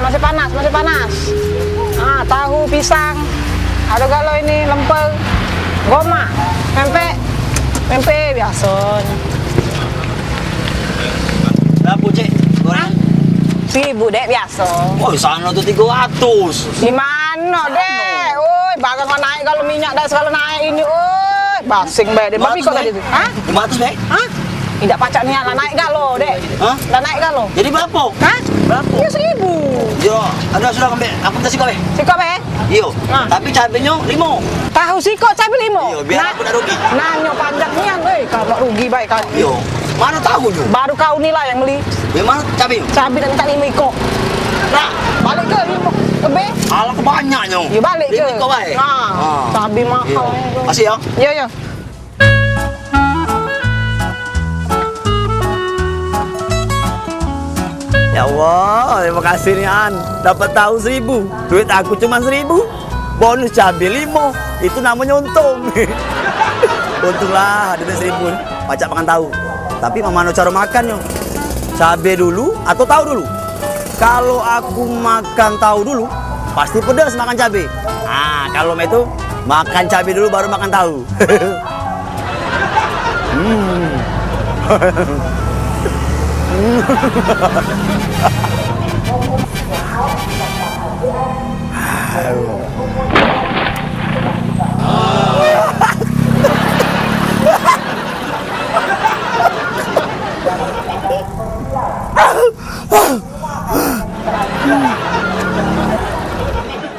masih panas, masih panas. Ah, tahu, pisang. Ada kalau ini lemper, goma, tempe biasanya. Berapa, Cek? Goreng? 1.000 dek biasa. Oh, sana tuh 300. Di mana dek? Oi, bagang naik kalau minyak dah segala naik ini. Oi, basing bae dek. Babi kok tadi tu? Hah? 500, Bek? Hah? Tidak pacak niat lah naik galo dek. Hah? Dah naik galo. Jadi berapa? Hah? Berapa? Ya 1.000. Yo, ada sudah ambil akuntansi kau, Bek? Sikok be? Iyo. Nah. Tapi cabenya 5. Tahu sikok cabai 5. Iyo, biar aku tak rugi. Nanya panjang nian, kalau rugi baik kan. Iyo. Mana tahu tu? Baru kau ni lah yang beli. Memang cabai. Cabai dan tak 5 ikok. Nah, balik ke 5 ke B. Alah banyaknya. Ya balik ke. 5 kau baik. Nah, cabai mahal. Masih ya? Ya, ya. Ya Allah, terima kasih nih An. Dapat tahu 1.000. Duit aku cuma 1.000. Bonus cabai 5. Itu namanya untung. Untunglah ada 1.000. Pacak makan tahu. Tapi mana cara makannya? Cabai dulu atau tahu dulu? Kalau aku makan tahu dulu, pasti pedas makan cabai. Ah, kalau itu makan cabai dulu baru makan tahu.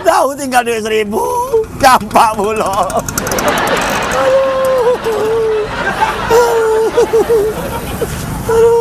Tahu tinggal duit 1.000, campak mulu. Aduh.